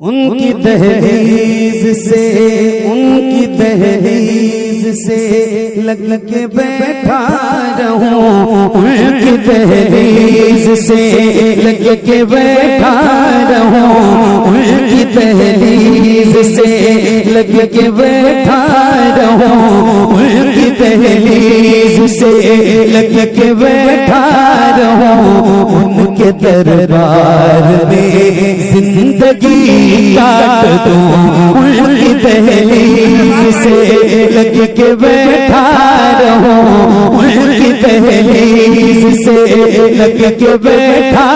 उनकी दहलीज से लग के बैठा रहूं, उनकी दहलीज से लग के बैठा रहूं, उनकी दहलीज से लग के बैठा रहूं, उनकी दहलीज से लग के बैठा रहूं, उनके दरबार में जिंदगी काट दूं, उनकी दहलीज से लग के बैठा रहूं, उनकी दहलीज से लग के बैठा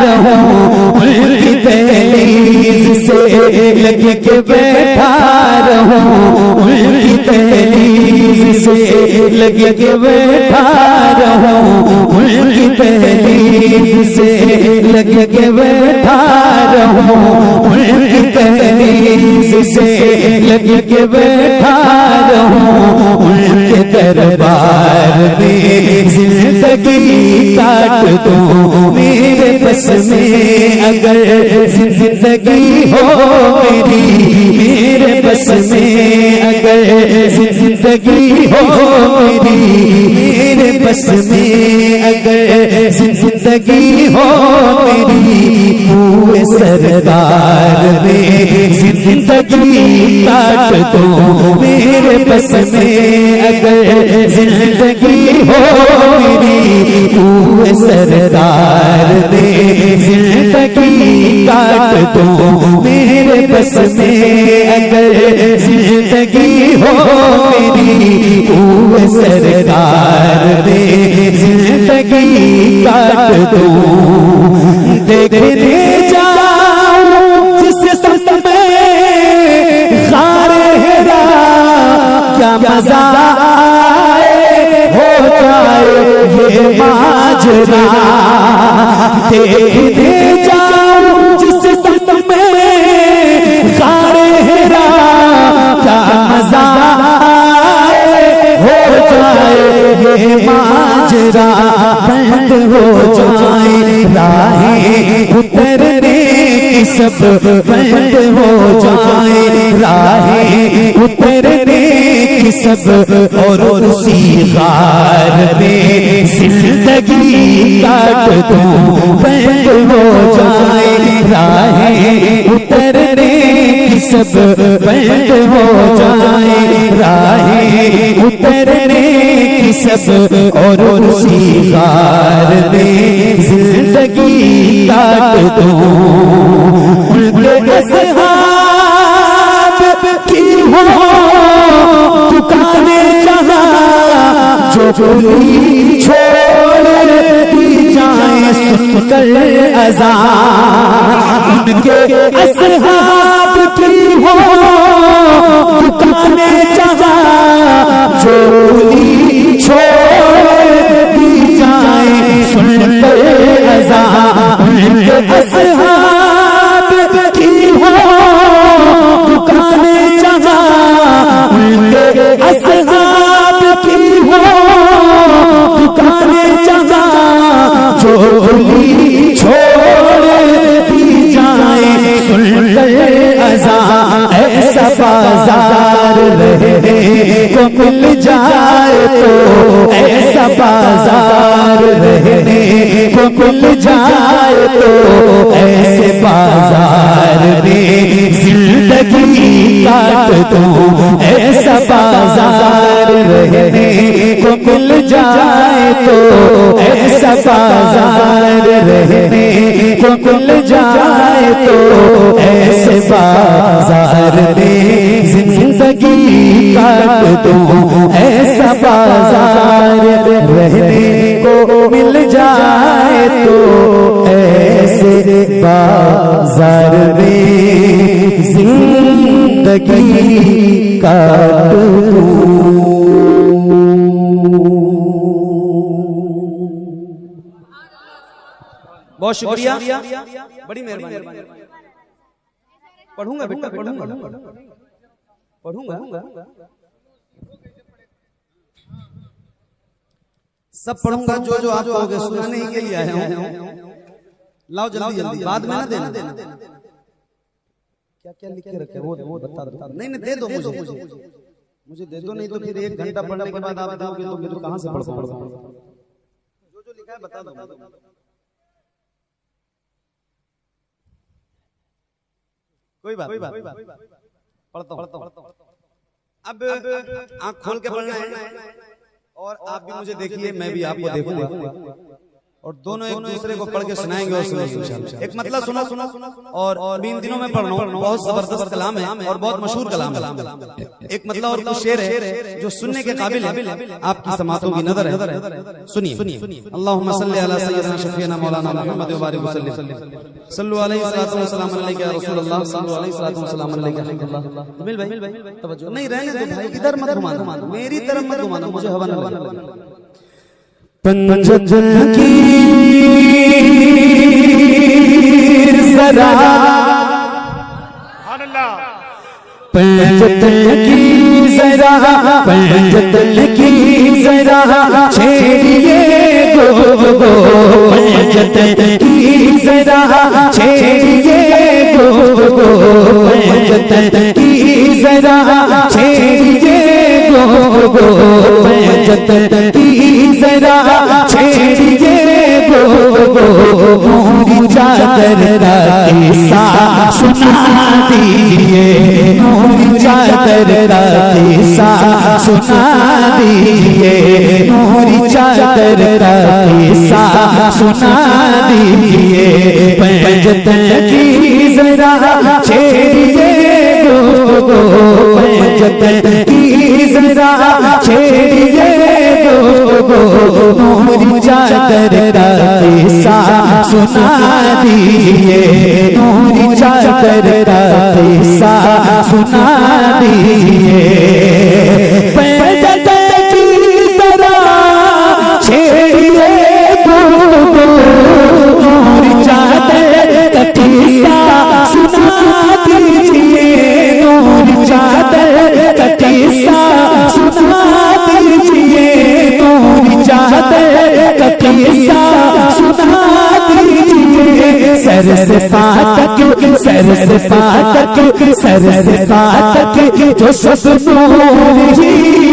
रहूं, उनकी दहलीज से लग के बैठा रहूं, उनकी दहलीज से लग के बैठा रहूं, उनकी दहलीज से लग के बैठा रहूं, उनकी दहलीज से लग के बैठा रहूं, उनके दरबार में जिंदगी काट दूं, मेरे बस में अगर जिंदगी हो मेरी, मेरे बस में अगर जिंदगी हो मेरी, मेरे बस में अगर जिंदगी हो मेरी, पूरे सरदार में जिंदगी काट दूं, मेरे बस में अगर जिंदगी हो मेरी, पूरे सरदार में जिंदगी काट दूं, मेरे बस में अगर जिंदगी हो मेरी, पूरे सरदार में जिंदगी काट दूं, देखने जाऊं जिस संत में खारे हेरा, क्या मजा आए हो जाए ये माजरा, देखने जाऊं जिस संत में खारे हेरा, क्या मजा आए हो जाए ये माजरा, बंद हो जाए राहें उतरने की सब, बंद हो जाए राहें उतरने की सब, और उसी गार में जिंदगी काट दूं, बंद हो जाए राहें उतरने की सब, बंद हो जाए राहें उतरने की सब, और उसी गार में जिंदगी काट दूं, उनके असहाब की हो दुकाने जहां, जो कोई छोड़ दी जाए सुनकर अज़ान, उनके असहाब की हो दुकाने जहां, जो कोई छोड़ दी जाए सुनकर अज़ान, उनके असहाब की हो दुकाने जहां, उनके असहाब की हो दुकाने जहां, जो गोली छोड़ दी जाए सुनकर अज़ान, ऐसा बाजार रहने को मिल जाए तो, ऐसा बाजार रहने को मिल जाए तो, ऐसे बाजार में जिंदगी काट दूं, ऐसा बाजार रहने को मिल जाए तो, ऐसा बाजार रहने को मिल जाए तो, ऐसे बाजार में जिंदगी काट दूं, ऐसा बाजार रहने को मिल जाए तो, ऐसे बाजार में जिंदगी काट दूं। बहुत शुक्रिया, बड़ी मेहरबानी। पढ़ूंगा बेटा, पढ़ूंगा सब पढ़ूंगा, जो जो आप कहोगे सुनाने के लिए आया हूं। लाओ जल्दी जल्दी, बाद में ना देना। क्या क्या लिख के रखे वो बता दो। नहीं नहीं दे दो मुझे दे दो, नहीं तो फिर 1 घंटा पढ़ने के बाद आप दोगे तो मैं कहां से पढ़ पाऊंगा। जो लिखा है बता दो। कोई बात पढ़ता हूं। अब आंख खोल के पढ़ना है और आप भी मुझे देखिए, मैं भी आपको देखूंगा और दोनों एक दूसरे को पढ़ के सुनाएंगे और सुनेंगे। एक मतलब सुनो और इन दिनों में पढ़ रहा हूँ, बहुत जबरदस्त कलाम है और बहुत मशहूर कलाम है। एक मतलब और कुछ शेर है जो सुनने के काबिल है, आपकी समातों की नजर है। सुनिए। अल्लाहुम्मा सल्ली अला सय्यिदना शफीना मौलाना मुहम्मद व बारिक वसल्लम सल्लु अलैहि व सल्लम अलैका या रसूलल्लाह सल्लु अलैहि व सल्लम अलैका हल्लल्लाह। जमील भाई तवज्जो नहीं रहने दो भाई, इधर मत घुमाना, मेरी तरफ मत घुमाना, मुझे हवा न लगे। पंजतन की जरा पंजतन की जरा पंजतन की जरा छेड़िए गो पंजतन की जरा छेड़िए गो पंजतन की जरा छेड़िए गो पंजतन की जरा छेड़िए गो मोरी चादर का किस्सा सुना दिए, मोरी चादर का किस्सा सुना दिए, मोरी चादर का किस्सा सुना दिए। पंजतन की जरा छेड़िए गो पंजतन की जरा छेड़िए गो मोरी चादर का किस्सा सुना दिए, मोरी चादर का किस्सा सुना दिए। पंजतन की जरा छेड़िए गो मोरी चादर का किस्सा सुना दीजिए, मोरी चादर का किस्सा सुना दीजिए, मोरी चादर का किस्सा सुना दीजिए। सर से फाटक सर से फाटक सर से फाटक जो सब नूर ही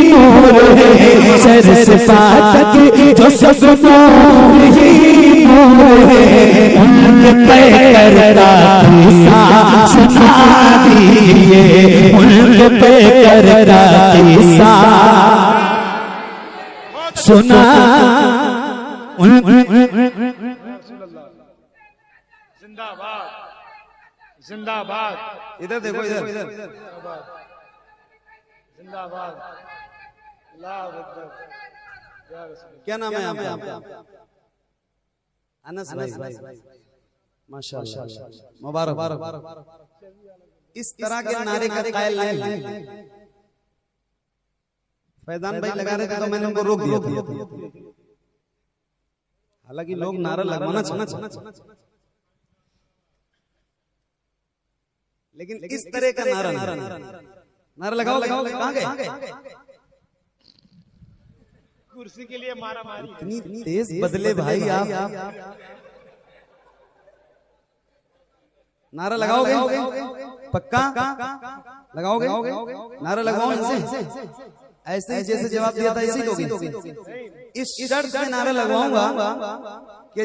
नूर है, सर से फाटक जो सब नूर ही नूर है, उनके पैकर का किस्सा सुना दिए, उनके पैकर का किस्सा सुना। जिंदाबाद जिंदाबाद, इधर देखो इधर जिंदाबाद। क्या नाम है आपका? अनस भाई, माशाअल्लाह मुबारक। इस तरह के नारे का कायल नहीं। फैजान भाई लगा रहे थे तो मैंने उनको रोक दिया। हालांकि लोग नारा लगवाना चाहते, लेकिन इस तरह का नारा लगाओ कहां गए? कुर्सी के लिए मारा मारी इतनी तेज बदले भाई आप। नारा लगाओगे? पक्का लगाओगे? नारा लगाओ इनसे, ऐसे ही जैसे जवाब दिया था ऐसे ही दोगे। इस शर्त में नारा लगवाऊंगा कि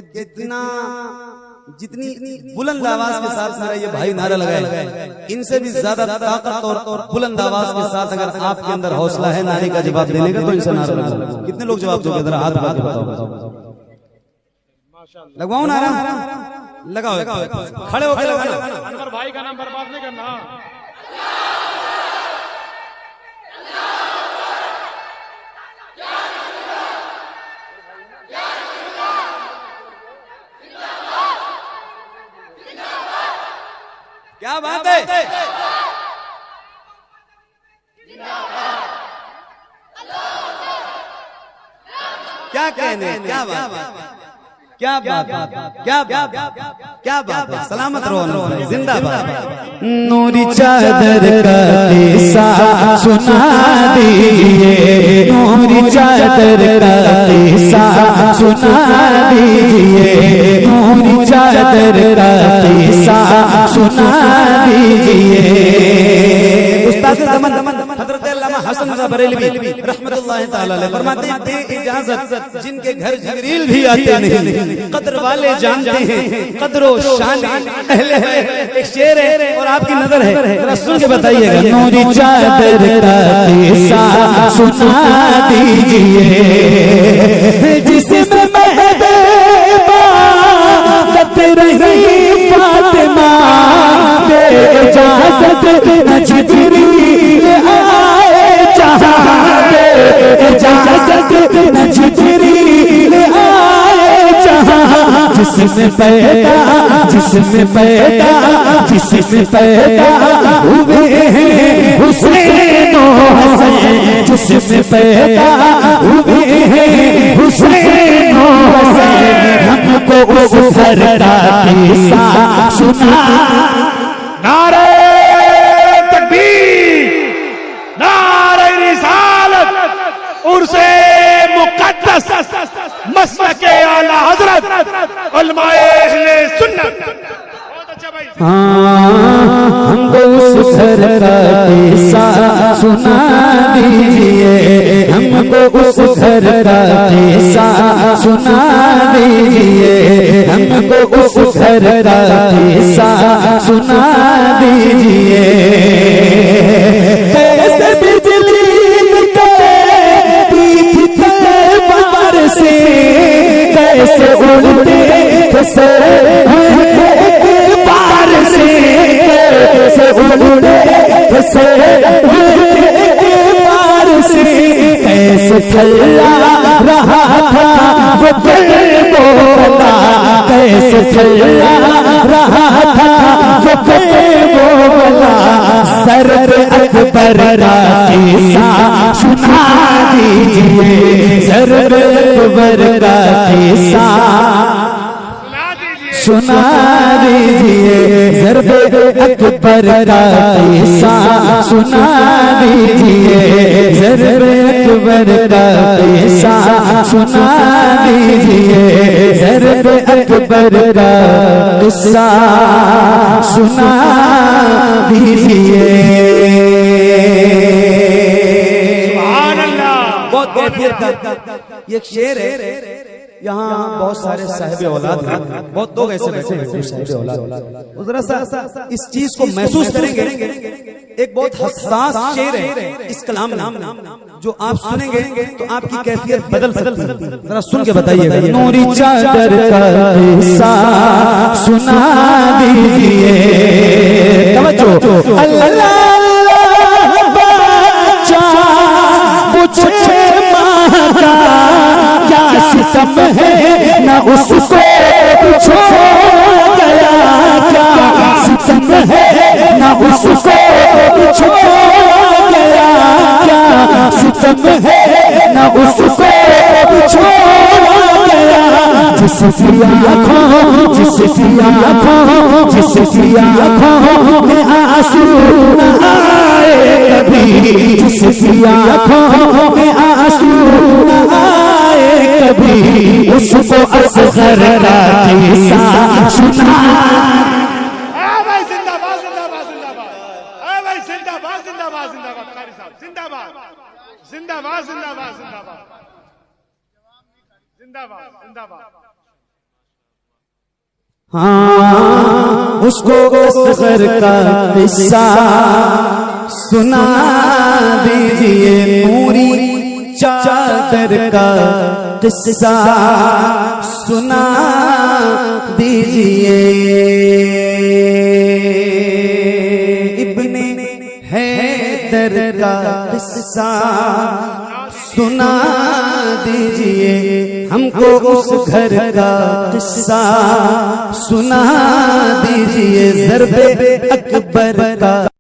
जितनी बुलंद आवाज के साथ मेरा ये भाई नारा लगाए, इनसे भी ज्यादा ताकत और बुलंद आवाज के साथ अगर आपके अंदर हौसला है नारे का जवाब देने का तो इनसे नारा लगाओ। कितने लोग जवाब दोगे? जरा हाथ बताओ। लगवाओ नारा, लगाओ खड़े होकर लगाना। अनवर भाई का नाम बर्बाद नहीं करना। क्या बात है? क्या कहने, क्या बात, क्या बात, क्या बात, क्या बात है। सलामत रहो, जिंदाबाद। नूरी चादर का किस्सा सुना दिए, नूरी चादर का किस्सा सुना दिए, नूरी चादर का किस्सा सुना दीजिए। ताज़ी दमन हज़रत अल्लामा हसन रज़ा बरेलवी रहमतुल्लाह ताला अलैह फरमाते हैं, बे इजाजत जिनके घर जिब्रील भी आते नहीं, कद्र वाले जानते हैं कद्र व शान अहले है। एक शेर है और आपकी नजर है, जरा सुन के बताइएगा। नूरी चादर का किस्सा सुना दीजिए, जिसमें महबूबत रही फातिमा, बे इजाजत न जिब्रील आए जहां, बे इजाजत न जिब्रील आए जहां, जिसमें पैदा हुए हैं हुसैन और हसन, जिसमें पैदा हुए हैं हुसैन और हसन, हमको उस घर का किस्सा सुना। नारे तकबीर, नारे रिसालत, उर्से मुक़द्दस, मसलके आला हज़रत उलमाए अहले सुन्नत। बहुत अच्छा भाई। हमको उस घर का किस्सा सुना दीजिए, हमको उस घर का किस्सा सुना दीजिए, हमको उस घर का किस्सा सुना दीजिए। कैसे बिजली निकलती थी तलवार से, कैसे उड़ते थे बार से, कैसे उड़ते बार से, कैसे चला रहा था वो बोला, कैसे चला रहा था वो बोला। सरद अकबर का किस्सा सुना दीजिए, सरद अकबर का किस्सा सुना दीजिए, ज़र्ब अकबर का किस्सा सुना दीजिए, ज़र्ब अकबर का किस्सा सुना दीजिए, ज़र्ब अकबर का किस्सा सुना दीजिए। सुभान अल्लाह। बहुत कैफियत का ये एक शेर है। यहाँ बहुत सारे साहिब औलाद हैं, बहुत लोग ऐसे बैठे हैं साहिब औलाद, जरा सा इस चीज को महसूस करेंगे। एक बहुत हसास शेर है इस कलाम में, जो आप सुनेंगे तो आपकी कैफियत बदल सकती है। जरा सुन के बताइएगा। नूरी चादर का किस्सा सुना दीजिए, तवज्जो। अल्लाह पूछे माँ का क्या सितम है, न उसको पूछो गया, क्या सितम है न उसको पूछो गया, क्या सितम है न उसको पूछो गया। जिसकी आँखों में आंसू न आए कभी, जिसकी आँखों में आंसू न आए कभी, उसको असगर का किस्सा सुना। भाई जिंदाबाद जिंदाबाद जिंदाबाद, भाई जिंदाबाद जिंदाबाद जिंदाबाद, कारी साहब जिंदाबाद जिंदाबाद जिंदाबाद जिंदाबाद जिंदाबाद जिंदाबाद। हाँ, उसको असगर का किस्सा सुना दीजिए, पूरी चादर का किस्सा सुना दीजिए। इब्ने हैदर का किस्सा सुना दीजिए, हमको उस घर का किस्सा सुना दीजिए। ज़र्बे अकबर का